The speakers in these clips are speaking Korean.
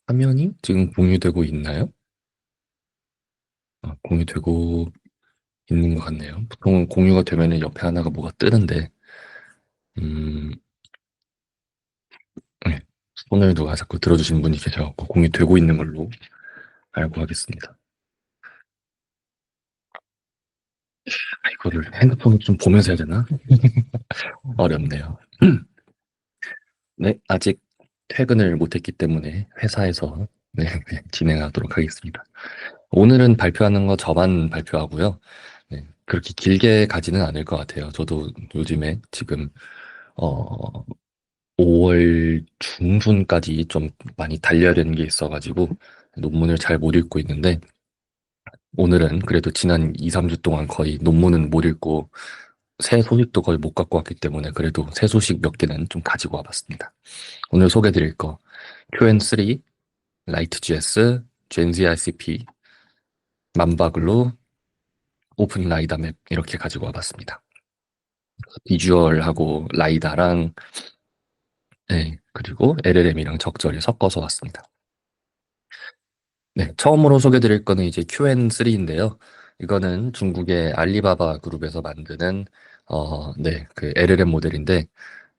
화면이 지금 공유되고 있나요? 아, 공유되고 있는 것 같네요. 보통 공유가 되면은 옆에 하나가 뭐가 뜨는데, 음, 네. 손을 누가 자꾸 들어주신 분이 계셔갖고 공유되고 있는 걸로 알고 하겠습니다. 아, 이거를 핸드폰을 좀 보면서 해야 되나? 어렵네요. 네, 아직 퇴근을 못했기 때문에 회사에서 네, 그냥 진행하도록 하겠습니다. 오늘은 발표하는 거 저만 발표하고요. 네, 그렇게 길게 가지는 않을 것 같아요. 저도 요즘에 지금 어, 5월 중순까지 좀 많이 달려야 되는 게 있어가지고 논문을 잘 못 읽고 있는데 오늘은 그래도 지난 2, 3주 동안 거의 논문은 못 읽고 새 소식도 거의 못 갖고 왔기 때문에 그래도 새 소식 몇 개는 좀 가지고 와봤습니다. 오늘 소개드릴 거 QN3, 라이트.js, GenZICP, 만바글로, 오픈 라이다 맵 이렇게 가지고 와봤습니다. 비주얼하고 라이다랑 네, 그리고 LLM이랑 적절히 섞어서 왔습니다. 네, 처음으로 소개드릴 거는 이제 QN3인데요. 이거는 중국의 알리바바 그룹에서 만드는 네, 그 LLM 모델인데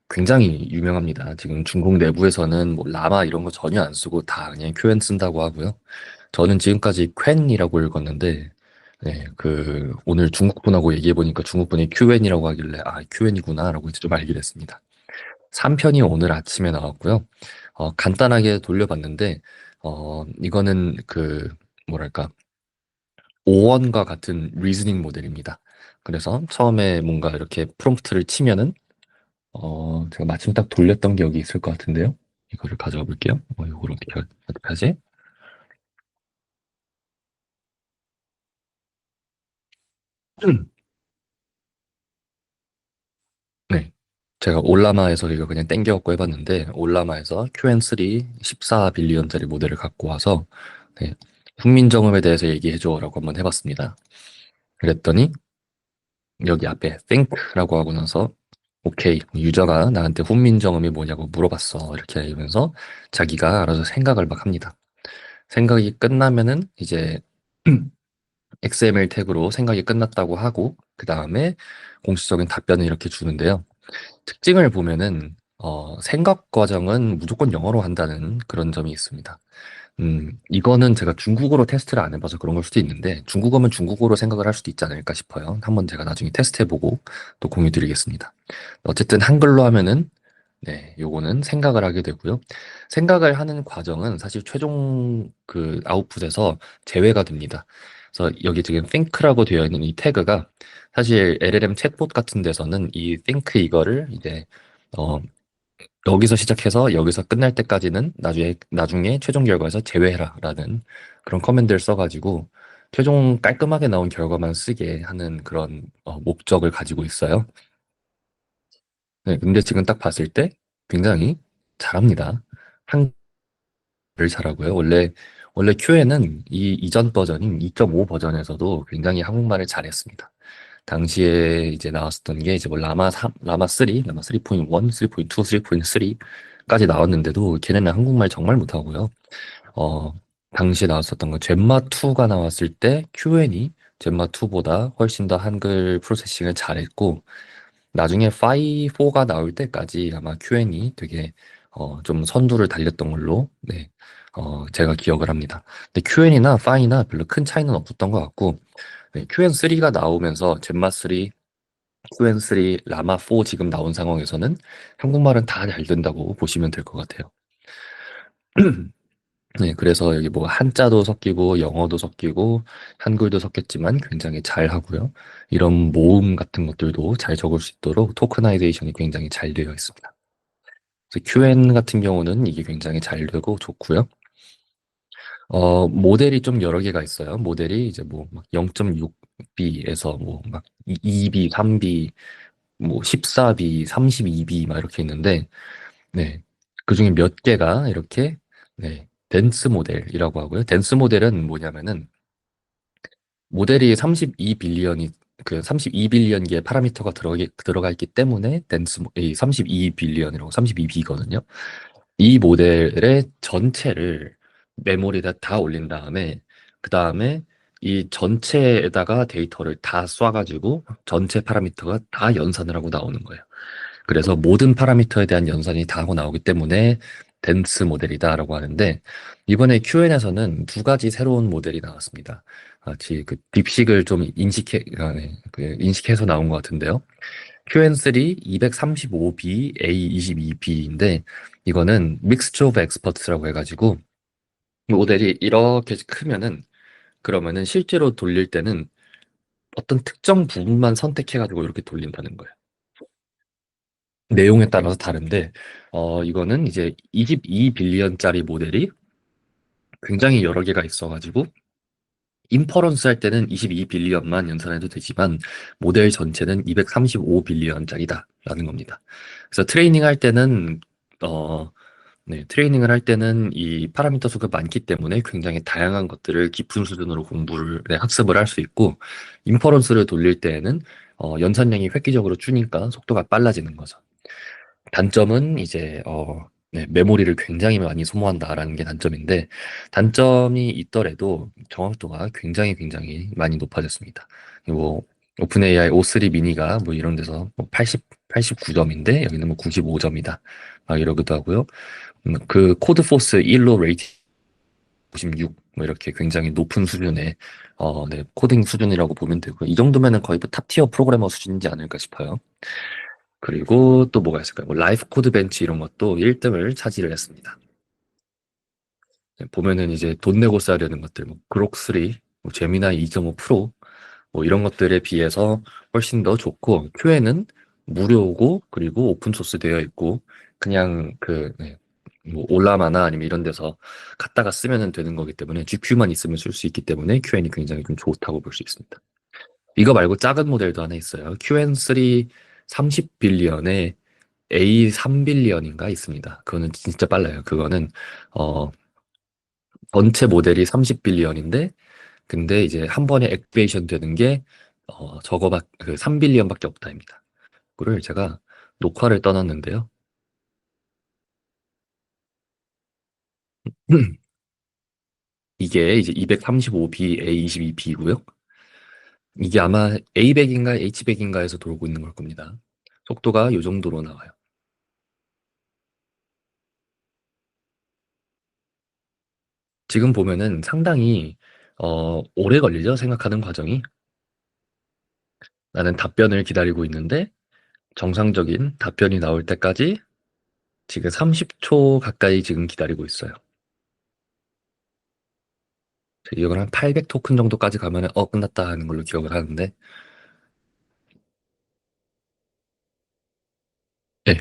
굉장히 유명합니다. 지금 중국 내부에서는 뭐 라마 이런 거 전혀 안 쓰고 다 그냥 QN 쓴다고 하고요. 저는 지금까지 퀸이라고 읽었는데 네, 그 오늘 중국 분하고 얘기해 보니까 중국 분이 QN이라고 하길래 아, QN이구나라고 이제 좀 알게 됐습니다. 3편이 오늘 아침에 나왔고요. 간단하게 돌려봤는데, 이거는 그, 뭐랄까, 오원과 같은 리즈닝 모델입니다. 그래서 처음에 뭔가 이렇게 프롬프트를 치면은, 제가 마침 딱 돌렸던 기억이 있을 것 같은데요. 이거를 가져가 볼게요. 이걸 어떻게 하지? 네. 제가 올라마에서 이거 그냥 땡겨갖고 해봤는데, 올라마에서 QN3 14빌리언짜리 모델을 갖고 와서, 네, 훈민정음에 대해서 얘기해줘라고 한번 해봤습니다. 그랬더니 여기 앞에 think라고 하고 나서 오케이 유저가 나한테 훈민정음이 뭐냐고 물어봤어 이렇게 하면서 자기가 알아서 생각을 막 합니다. 생각이 끝나면은 이제 XML 태그로 생각이 끝났다고 하고 그 다음에 공식적인 답변을 이렇게 주는데요. 특징을 보면은 생각 과정은 무조건 영어로 한다는 그런 점이 있습니다. 이거는 제가 중국어로 테스트를 안 해봐서 그런 걸 수도 있는데, 중국어면 중국어로 생각을 할 수도 있지 않을까 싶어요. 한번 제가 나중에 테스트 해보고 또 공유 드리겠습니다. 어쨌든 한글로 하면은, 네, 요거는 생각을 하게 되고요. 생각을 하는 과정은 사실 최종 그 아웃풋에서 제외가 됩니다. 그래서 여기 지금 think라고 되어 있는 이 태그가 사실 LLM 챗봇 같은 데서는 이 think 이거를 이제 어, 여기서 시작해서 여기서 끝날 때까지는 나중에 최종 결과에서 제외해라라는 그런 커맨드를 써가지고 최종 깔끔하게 나온 결과만 쓰게 하는 그런 목적을 가지고 있어요. 네, 근데 지금 딱 봤을 때 굉장히 잘합니다. 한글을 잘하고요. 원래 QN은 이 이전 버전인 2.5 버전에서도 굉장히 한국말을 잘했습니다. 당시에 이제 나왔었던 게 이제 뭐 라마 3, 라마 3, 라마 3.1, 3.2, 3.3까지 나왔는데도 걔네는 한국말 정말 못하고요. 어, 당시에 나왔었던 거 젬마 2가 나왔을 때 Q&A 젬마 2보다 훨씬 더 한글 프로세싱을 잘했고 나중에 5, 4가 나올 때까지 아마 Q&A 되게 좀 선두를 달렸던 걸로 네, 제가 기억을 합니다. 근데 Q&A나 5나 별로 큰 차이는 없었던 것 같고 네, QN3가 나오면서 젬마 3, QN3, 라마 4 지금 나온 상황에서는 한국말은 다 잘 된다고 보시면 될 것 같아요. 네, 그래서 여기 뭐 한자도 섞이고 영어도 섞이고 한글도 섞였지만 굉장히 잘 하고요. 이런 모음 같은 것들도 잘 적을 수 있도록 토크나이제이션이 굉장히 잘 되어 있습니다. 그래서 QN 같은 경우는 이게 굉장히 잘 되고 좋고요. 모델이 좀 여러 개가 있어요. 모델이 이제 뭐막 0.6B에서 뭐막 2B, 3B, 뭐 14B, 32B 막 이렇게 있는데 네. 그중에 몇 개가 이렇게 네. dense 모델이라고 하고요. 덴스 모델은 뭐냐면은 모델이 32빌리언이 그 32빌리언 개의 파라미터가 들어가 있기 때문에 이 32빌리언이라고 32B거든요. 이 모델의 전체를 메모리에다 다 올린 다음에 그 다음에 이 전체에다가 데이터를 다 쏴가지고 전체 파라미터가 다 연산을 하고 나오는 거예요. 그래서 모든 파라미터에 대한 연산이 다 하고 나오기 때문에 덴스 모델이다라고 하는데 이번에 QN에서는 두 가지 새로운 모델이 나왔습니다. 같이 그 딥식을 좀 인식해서 나온 것 같은데요. QN3 235B A22B인데 이거는 믹스처 오브 엑스퍼트라고 해가지고 모델이 이렇게 크면은 그러면은 실제로 돌릴 때는 어떤 특정 부분만 선택해가지고 이렇게 돌린다는 거예요. 내용에 따라서 다른데, 이거는 이제 22빌리언짜리 모델이 굉장히 여러 개가 있어가지고, 인퍼런스 할 때는 22빌리언만 연산해도 되지만, 모델 전체는 235빌리언짜리다라는 겁니다. 그래서 트레이닝 할 때는, 어, 네, 트레이닝을 할 때는 이 파라미터 수가 많기 때문에 굉장히 다양한 것들을 깊은 수준으로 네, 학습을 할 수 있고, 인퍼런스를 돌릴 때에는 연산량이 획기적으로 주니까 속도가 빨라지는 거죠. 단점은 이제 네, 메모리를 굉장히 많이 소모한다라는 게 단점인데 단점이 있더라도 정확도가 굉장히 많이 높아졌습니다. 뭐 오픈AI O3 미니가 뭐 이런 데서 뭐 89점인데 여기는 뭐 95점이다. 막 이러기도 하고요. 그 코드포스 1로 레이팅 96, 뭐 이렇게 굉장히 높은 수준의 네, 코딩 수준이라고 보면 되고 이 정도면은 거의 뭐 탑티어 프로그래머 수준이지 않을까 싶어요. 그리고 또 뭐가 있을까요? 뭐 라이프 코드 벤치 이런 것도 1등을 차지를 했습니다. 네, 보면은 이제 돈 내고 써야 되는 것들, 뭐 그록 3, 뭐 제미나이 2.5 프로, 뭐 이런 것들에 비해서 훨씬 더 좋고, 큐에는 무료고, 그리고 오픈 소스 되어 있고, 그냥 네, 뭐 올라마나 아니면 이런 데서 갖다가 쓰면 되는 거기 때문에 GPU만 있으면 쓸 수 있기 때문에 QN이 굉장히 좀 좋다고 볼 수 있습니다. 이거 말고 작은 모델도 하나 있어요. QN3 30빌리언에 A3빌리언인가 있습니다. 그거는 진짜 빨라요. 그거는 어 전체 모델이 30빌리언인데 근데 이제 한 번에 액티베이션 되는 게 저거밖 그 3빌리언밖에 없다입니다. 그거를 제가 녹화를 떠났는데요. 이게 이제 235B A22B고요. 이게 아마 A100인가 H100인가에서 돌고 있는 걸 겁니다. 속도가 이 정도로 나와요. 지금 보면은 상당히 오래 걸리죠. 생각하는 과정이. 나는 답변을 기다리고 있는데 정상적인 답변이 나올 때까지 지금 30초 가까이 지금 기다리고 있어요. 이걸 한 800 토큰 정도까지 가면 끝났다 하는 걸로 기억을 하는데 네,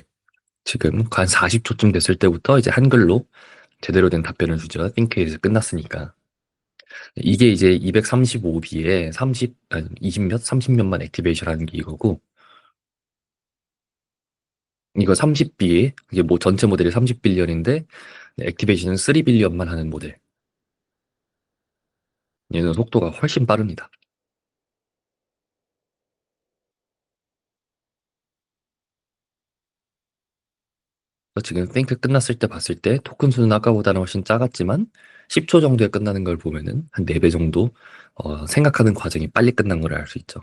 지금 한 40초쯤 됐을 때부터 이제 한글로 제대로 된 답변을 주죠. 띵크에서 끝났으니까. 이게 이제 235B에 20 몇, 30 몇만 액티베이션 하는 게 이거고 이거 30B 이게 뭐 전체 모델이 30빌리언인데 액티베이션은 3빌리언만 하는 모델. 얘는 속도가 훨씬 빠릅니다. 지금 탱크 끝났을 때 봤을 때 토큰 수는 아까보다는 훨씬 작았지만 10초 정도에 끝나는 걸 보면은 한 4배 정도 생각하는 과정이 빨리 끝난 걸 알 수 있죠.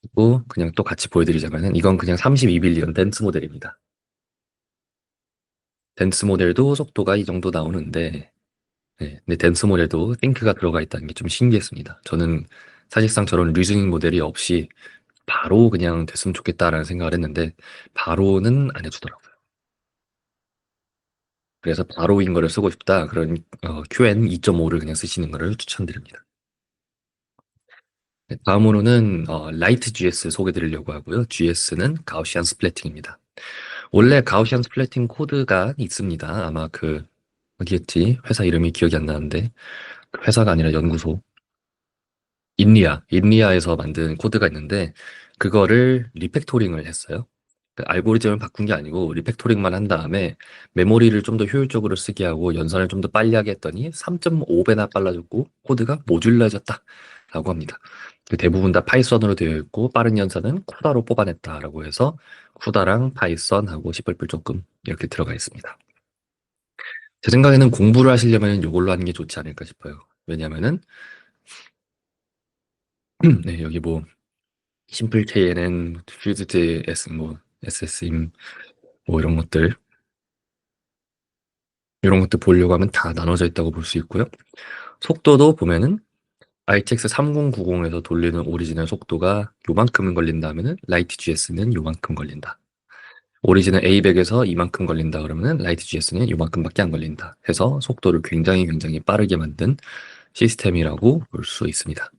그리고 그냥 또 같이 보여드리자면은 이건 그냥 32빌리언 댄스 모델입니다. 댄스 모델도 속도가 이 정도 나오는데 네, 근데 댄스 모델도 띵크가 들어가 있다는 게 좀 신기했습니다. 저는 사실상 저런 리즈닝 모델이 없이 바로 그냥 됐으면 좋겠다라는 생각을 했는데 바로는 안 해주더라고요. 그래서 바로인 거를 쓰고 싶다. 그런 QN 2.5를 그냥 쓰시는 거를 추천드립니다. 네, 다음으로는 라이트 GS 소개 드리려고 하고요. GS는 가우시안 스플래팅입니다. 원래 가우시안 스플래팅 코드가 있습니다. 아마 어디였지? 회사 이름이 기억이 안 나는데 그 회사가 아니라 연구소 인리아에서 만든 코드가 있는데 그거를 리팩토링을 했어요. 그 알고리즘을 바꾼 게 아니고 리팩토링만 한 다음에 메모리를 좀 더 효율적으로 쓰게 하고 연산을 좀 더 빨리 하게 했더니 3.5배나 빨라졌고 코드가 모듈러졌다라고 합니다. 그 대부분 다 파이썬으로 되어 있고 빠른 연산은 쿠다로 뽑아냈다라고 해서 쿠다랑 파이썬하고 C++ 조금 이렇게 들어가 있습니다. 제 생각에는 공부를 하시려면 이걸로 하는 게 좋지 않을까 싶어요. 왜냐면은, 네, 여기 뭐, 심플 KNN, 퓨즈드 S, 뭐, SS임, 뭐, 이런 것들 보려고 하면 다 나눠져 있다고 볼 수 있고요. 속도도 보면은, RTX 3090에서 돌리는 오리지널 속도가 요만큼 걸린다 하면은, 라이트 GS는 요만큼 걸린다. 오리지널 A100에서 이만큼 걸린다 그러면은, 라이트 GS는 요만큼밖에 안 걸린다. 해서 속도를 굉장히 빠르게 만든 시스템이라고 볼 수 있습니다.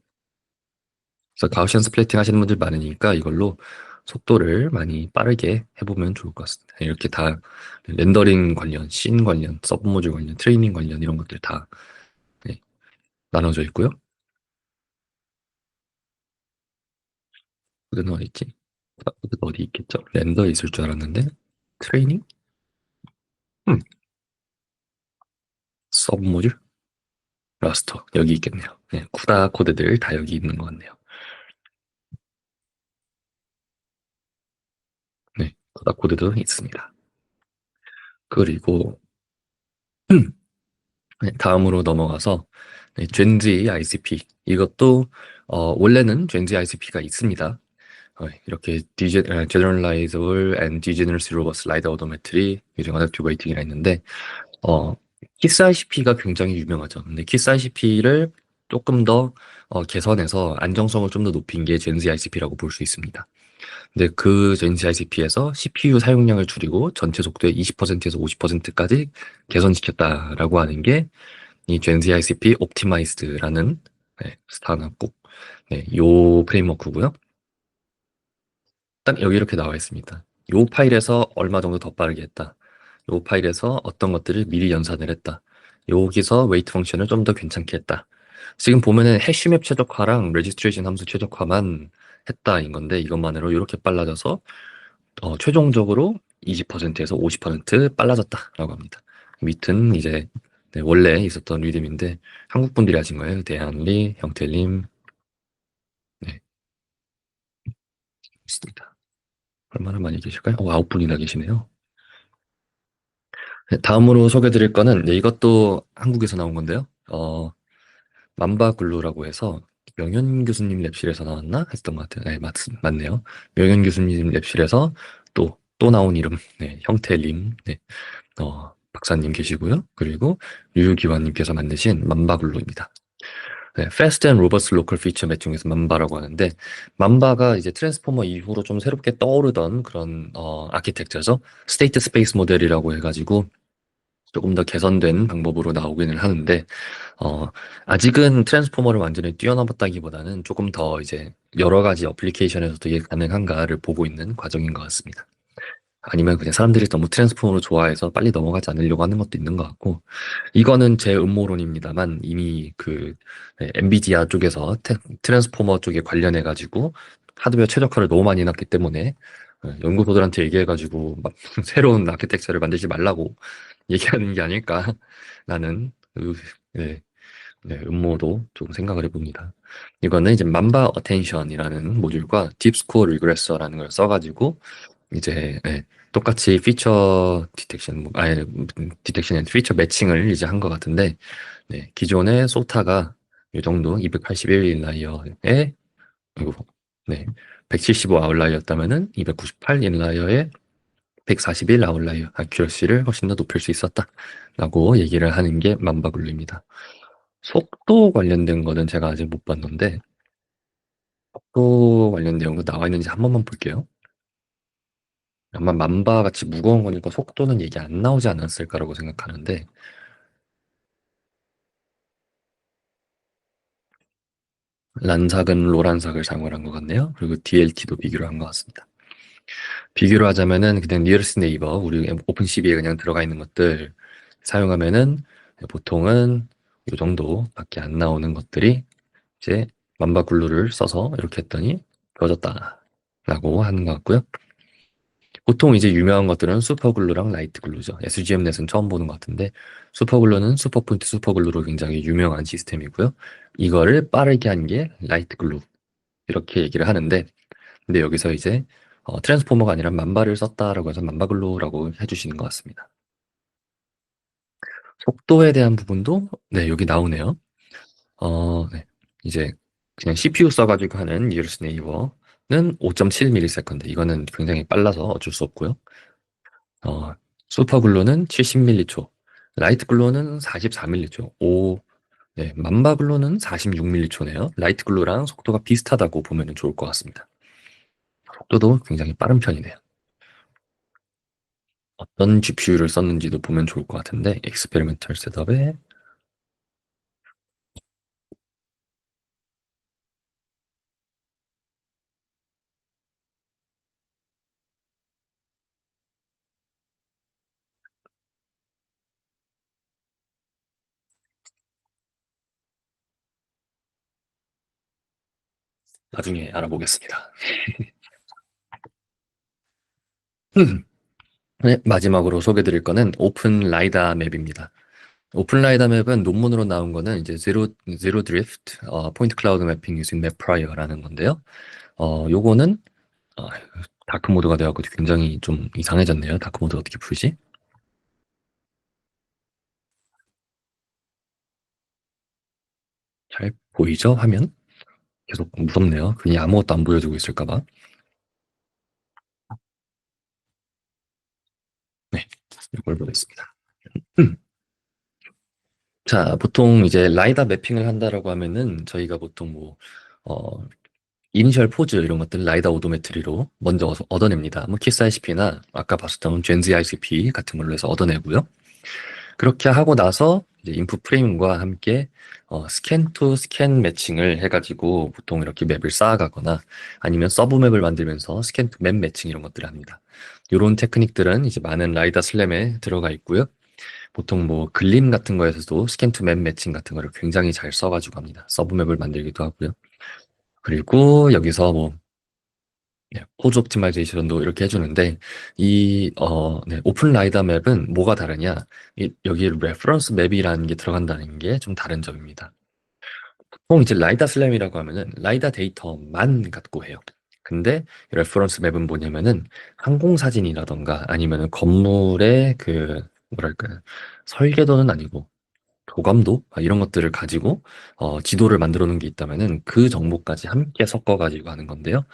그래서 가우시안 스플래팅 하시는 분들 많으니까 이걸로 속도를 많이 빠르게 해보면 좋을 것 같습니다. 이렇게 다 렌더링 관련, 씬 관련, 서브 모듈 관련, 트레이닝 관련 이런 것들 다 네, 나눠져 있고요. 그는 어디 있지? 그는 어디 있겠죠? 렌더에 있을 줄 알았는데 트레이닝? 음, 서브 모듈? 라스터 여기 있겠네요. 네, 쿠다 코드들 다 여기 있는 것 같네요. 네, 쿠다 코드도 있습니다. 그리고 네, 다음으로 넘어가서 네, 젠지 ICP 이것도 원래는 젠지 ICP가 있습니다. 이렇게 Generalizable and Degeneracy Robust Light Odometry using Adaptive Weighting이라 있는데 어, 키스 ICP가 굉장히 유명하죠. 근데 키스 ICP를 조금 더 개선해서 안정성을 좀 더 높인 게 젠지 ICP라고 볼 수 있습니다. 근데 그 젠지 ICP에서 CPU 사용량을 줄이고 전체 속도의 20%에서 50%까지 개선시켰다라고 하는 게 이 젠지 ICP 옵티마이즈드라는 네, 스타나고 네, 요 프레임워크고요. 딱 여기 이렇게 나와 있습니다. 요 파일에서 얼마 정도 더 빠르게 했다. 요 파일에서 어떤 것들을 미리 연산을 했다. 여기서 웨이트 펑션을 좀 더 괜찮게 했다. 지금 보면은 해시맵 최적화랑 레지스트레이션 함수 최적화만 했다인 건데 이것만으로 이렇게 빨라져서 최종적으로 20%에서 50% 빨라졌다라고 합니다. 밑은 이제 네, 원래 있었던 리듬인데 한국 분들이 하신 거예요. 대한리, 형태림, 네, 있습니다. 얼마나 많이 계실까요? 9분이나 계시네요. 네, 다음으로 소개드릴 거는 네, 이것도 한국에서 나온 건데요. 맘바글루라고 해서 명현 교수님 랩실에서 나왔나 했던 것 같아요. 네, 맞네요. 명현 교수님 랩실에서 또 나온 이름, 네, 형태림, 네, 박사님 계시고요. 그리고 류기환님께서 만드신 맘바글루입니다. 네, Fast and Robust Local Feature Matching에서 맘바라고 하는데 맘바가 이제 트랜스포머 이후로 좀 새롭게 떠오르던 그런 아키텍처죠. 스테이트 스페이스 모델이라고 해가지고 조금 더 개선된 방법으로 나오기는 하는데 아직은 트랜스포머를 완전히 뛰어넘었다기보다는 조금 더 이제 여러 가지 어플리케이션에서도 이게 가능한가를 보고 있는 과정인 것 같습니다. 아니면 그냥 사람들이 너무 트랜스포머를 좋아해서 빨리 넘어가지 않으려고 하는 것도 있는 것 같고 이거는 제 음모론입니다만 이미 그 엔비디아 쪽에서 트랜스포머 쪽에 관련해 가지고 하드웨어 최적화를 너무 많이 해놨기 때문에 연구소들한테 얘기해가지고 막 새로운 아키텍처를 만들지 말라고 얘기하는 게 아닐까라는 네, 네, 음모도 조금 생각을 해봅니다. 이거는 이제 맘바 어텐션이라는 모듈과 딥스코어 리그레서라는 걸 써가지고 이제 똑같이 피처 디텍션, 아니 디텍션 앤 피처 매칭을 이제 한 것 같은데 네, 기존의 소타가 이 정도 281 인라이어에 그리고 네, 175 아웃라이어였다면은 298 인라이어에 141 아웃라이어 아큐러시를 훨씬 더 높일 수 있었다라고 얘기를 하는 게 맘바글루입니다. 속도 관련된 거는 제가 아직 못 봤는데 속도 관련된 거 나와 있는지 한 번만 볼게요. 아마 맘바 같이 무거운 거니까 속도는 얘기 안 나오지 않았을까라고 생각하는데 란삭은 로란삭을 사용을 한 것 같네요. 그리고 DLT도 비교를 한 것 같습니다. 비교를 하자면은 그냥 니어스트 네이버 우리 오픈 CV에 그냥 들어가 있는 것들 사용하면은 보통은 이 정도밖에 안 나오는 것들이 이제 맘바 글루를 써서 이렇게 했더니 좋아졌다라고 하는 것 같고요. 보통 이제 유명한 것들은 슈퍼글루랑 라이트글루죠. SGM넷은 처음 보는 것 같은데 슈퍼글루는 슈퍼포인트 슈퍼글루로 굉장히 유명한 시스템이고요. 이거를 빠르게 한 게 라이트글루 이렇게 얘기를 하는데 근데 여기서 이제 트랜스포머가 아니라 맘바를 썼다라고 해서 맘바글루라고 해주시는 것 같습니다. 속도에 대한 부분도 네, 여기 나오네요. 네. 이제 그냥 CPU 써가지고 하는 이루스 네이버는 5.7ms. 이거는 굉장히 빨라서 어쩔 수 없고요. 어, 슈퍼글로는 70ms. 라이트 글로는 44ms. 네, 맘바 글로는 46ms네요. 라이트 글로랑 속도가 비슷하다고 보면 좋을 것 같습니다. 속도도 굉장히 빠른 편이네요. 어떤 GPU를 썼는지도 보면 좋을 것 같은데, 익스페리멘탈 셋업에 나중에 알아보겠습니다. 네, 마지막으로 소개드릴 거는 오픈 라이다 맵입니다. 오픈 라이다 맵은 논문으로 나온 거는 이제 제로 드리프트, 포인트 클라우드 매핑 유진 맵 프라이어라는 건데요. 요거는 어, 다크 모드가 되어서 굉장히 좀 이상해졌네요. 다크 모드 어떻게 풀지? 잘 보이죠? 화면? 계속 무섭네요. 괜히 아무것도 안 보여주고 있을까 봐. 네, 이걸 보겠습니다. 자, 보통 이제 라이다 매핑을 한다라고 하면은 저희가 보통 뭐 어, 이니셜 포즈 이런 것들 라이다 오도메트리로 먼저 얻어냅니다. 뭐 키스 ICP나 아까 봤었던 젠지 ICP 같은 걸로 해서 얻어내고요. 그렇게 하고 나서 이제 인풋 프레임과 함께 스캔 투 스캔 매칭을 해가지고 보통 이렇게 맵을 쌓아가거나 아니면 서브 맵을 만들면서 스캔 투 맵 매칭 이런 것들을 합니다. 이런 테크닉들은 이제 많은 라이다 슬램에 들어가 있고요. 보통 뭐 글림 같은 거에서도 스캔 투 맵 매칭 같은 거를 굉장히 잘 써가지고 합니다. 서브 맵을 만들기도 하고요. 그리고 여기서 뭐 포즈 옵티마이제이션도 이렇게 해주는데 네, 오픈 라이더 맵은 뭐가 다르냐? 여기 레퍼런스 맵이라는 게 들어간다는 게 좀 다른 점입니다. 보통 이제 라이다 슬램이라고 하면은 라이다 데이터만 갖고 해요. 근데 레퍼런스 맵은 뭐냐면은 항공 사진이라던가 아니면은 건물의 그 뭐랄까 설계도는 아니고 도감도 이런 것들을 가지고 지도를 만들어 놓은 게 있다면은 그 정보까지 함께 섞어 가지고 하는 건데요.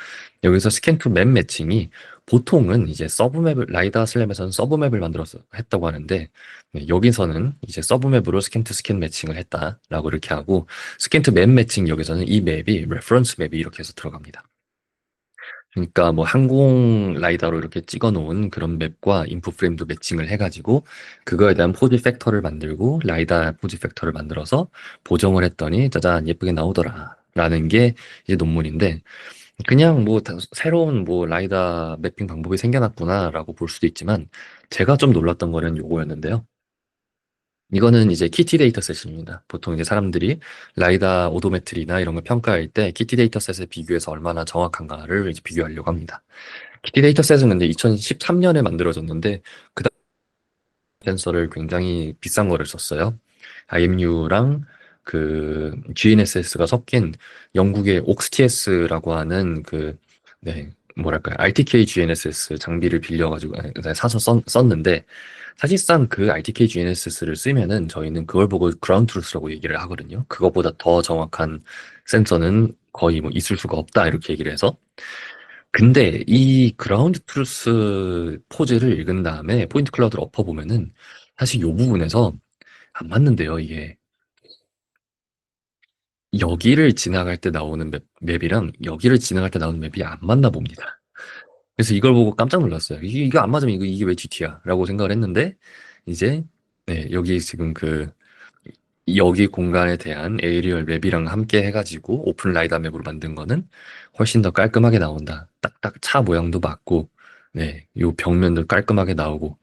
여기서 스캔 투 맵 매칭이 보통은 이제 서브맵을 라이다 슬램에서는 서브맵을 만들어서 했다고 하는데 네, 여기서는 이제 서브맵으로 스캔 투 스캔 매칭을 했다라고 이렇게 하고 스캔 투 맵 매칭 여기서는 이 맵이 레퍼런스 맵이 이렇게 해서 들어갑니다. 그러니까 뭐 항공 라이다로 이렇게 찍어 놓은 그런 맵과 인풋 프레임도 매칭을 해가지고 그거에 대한 포지 팩터를 만들고 라이다 포지 팩터를 만들어서 보정을 했더니 짜잔 예쁘게 나오더라 라는 게 이제 논문인데 그냥 뭐 새로운 뭐 라이다 매핑 방법이 생겨났구나라고 볼 수도 있지만 제가 좀 놀랐던 거는 요거였는데요. 이거는 이제 키티 데이터셋입니다. 보통 이제 사람들이 라이다 오도메트리나 이런 걸 평가할 때 키티 데이터셋에 비교해서 얼마나 정확한가를 이제 비교하려고 합니다. 키티 데이터셋은 근데 2013년에 만들어졌는데 그 센서를 굉장히 비싼 거를 썼어요. IMU랑 그 GNSS가 섞인 영국의 옥스티에스라고 하는 그, 네, 뭐랄까요. RTK GNSS 장비를 빌려가지고 사서 썼는데 사실상 그 RTK GNSS를 쓰면은 저희는 그걸 보고 그라운드 트루스라고 얘기를 하거든요. 그거보다 더 정확한 센서는 거의 뭐 있을 수가 없다 이렇게 얘기를 해서 근데 이 그라운드 트루스 포즈를 읽은 다음에 포인트 클라우드를 엎어보면은 사실 요 부분에서 안 맞는데요, 이게. 여기를 지나갈 때 나오는 맵이랑 여기를 지나갈 때 나오는 맵이 안 맞나 봅니다. 그래서 이걸 보고 깜짝 놀랐어요. 이거 안 맞으면 이게 왜 GT야? 라고 생각을 했는데, 이제, 네, 여기 지금 여기 공간에 대한 에이리얼 맵이랑 함께 해가지고 오픈 라이다 맵으로 만든 거는 훨씬 더 깔끔하게 나온다. 딱딱 차 모양도 맞고, 네, 요 벽면도 깔끔하게 나오고,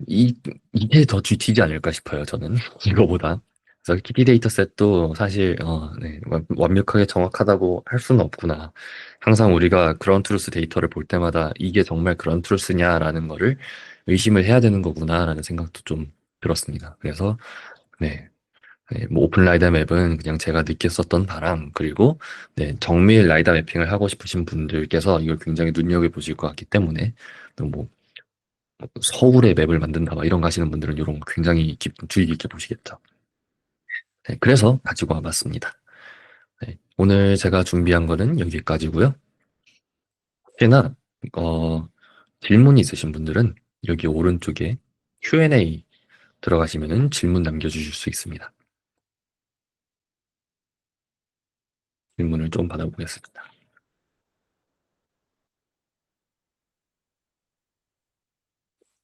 이, 이게 더 GT지 않을까 싶어요, 저는. 이거보다. 그래서 키티 데이터셋도 사실, 네, 완벽하게 정확하다고 할 수는 없구나. 항상 우리가 그런 트루스 데이터를 볼 때마다 이게 정말 그런 트루스냐라는 거를 의심을 해야 되는 거구나라는 생각도 좀 들었습니다. 그래서, 네. 네, 뭐 오픈 라이다 맵은 그냥 제가 느꼈었던 바람 그리고 네, 정밀 라이다 매핑을 하고 싶으신 분들께서 이걸 굉장히 눈여겨보실 것 같기 때문에 또뭐 서울의 맵을 만든다, 막 이런 거 하시는 분들은 이런 거 굉장히 주의 깊게 보시겠죠. 네, 그래서 가지고 와봤습니다. 네, 오늘 제가 준비한 거는 여기까지고요. 혹시나 어, 질문이 있으신 분들은 여기 오른쪽에 Q&A 들어가시면은 질문 남겨주실 수 있습니다. 질문을 좀 받아보겠습니다.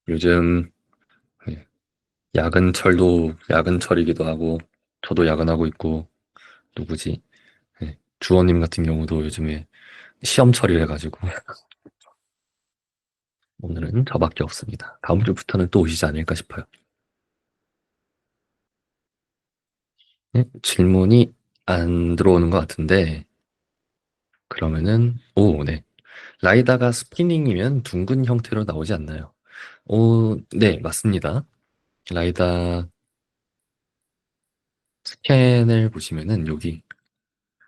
요즘 네, 야근철이기도 하고, 저도 야근하고 있고, 누구지? 네, 주원님 같은 경우도 요즘에 시험철이 해가지고, 오늘은 저밖에 없습니다. 다음 주부터는 또 오시지 않을까 싶어요. 네, 질문이 안 들어오는 것 같은데, 그러면은, 오, 네. 라이다가 스피닝이면 둥근 형태로 나오지 않나요? 오, 네, 맞습니다. 라이다 스캔을 보시면은 여기,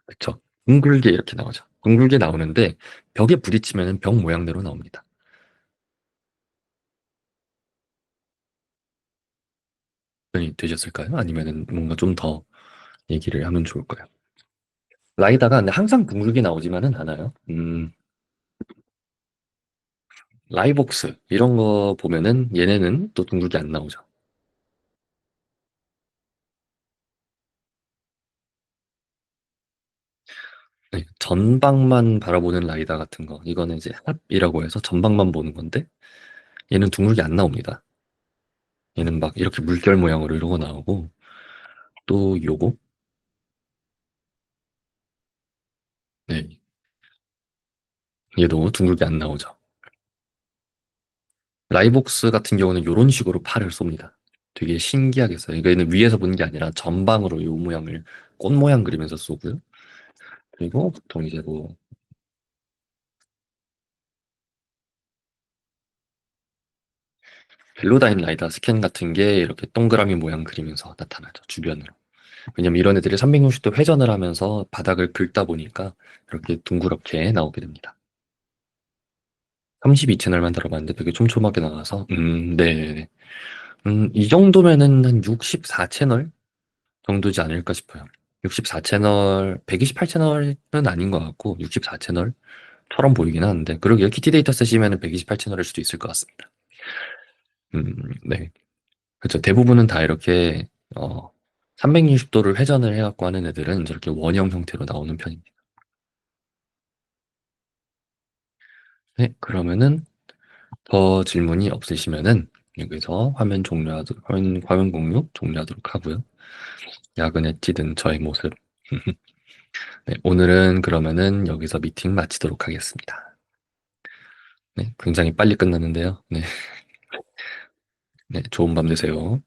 그쵸. 둥글게 이렇게 나오죠. 둥글게 나오는데, 벽에 부딪히면은 벽 모양대로 나옵니다. 답변이 되셨을까요? 아니면은 뭔가 좀 더 얘기를 하면 좋을까요? 라이다가 근데 항상 둥글게 나오지만은 않아요. 라이복스 이런 거 보면은 얘네는 또 둥글게 안 나오죠. 네, 전방만 바라보는 라이다 같은 거. 이거는 이제 핫이라고 해서 전방만 보는 건데 얘는 둥글게 안 나옵니다. 얘는 막 이렇게 물결 모양으로 이러고 나오고 또 요거 네, 얘도 둥글게 안 나오죠. 라이복스 같은 경우는 이런 식으로 팔을 쏩니다. 되게 신기하게 써요. 이거는 위에서 보는 게 아니라 전방으로 요 모양을 꽃 모양 그리면서 쏘고요. 그리고 보통 이제 뭐 벨로다인 라이다 스캔 같은 게 이렇게 동그라미 모양 그리면서 나타나죠, 주변으로. 왜냐면 이런 애들이 360도 회전을 하면서 바닥을 긁다 보니까 이렇게 둥그렇게 나오게 됩니다. 32채널만 들어봤는데 되게 촘촘하게 나와서 네네네. 이 정도면은 한 64채널 정도지 않을까 싶어요. 64채널, 128채널은 아닌 것 같고 64채널처럼 보이긴 하는데 그러게요. 키티 데이터 쓰시면 128채널일 수도 있을 것 같습니다. 네. 그렇죠. 대부분은 다 이렇게 360도를 회전을 해갖고 하는 애들은 저렇게 원형 형태로 나오는 편입니다. 네, 그러면은 더 질문이 없으시면은 여기서 화면 공유 종료하도록 하고요. 야근에 찌든 저의 모습. 네, 오늘은 그러면은 여기서 미팅 마치도록 하겠습니다. 네, 굉장히 빨리 끝났는데요. 네, 네, 좋은 밤 되세요.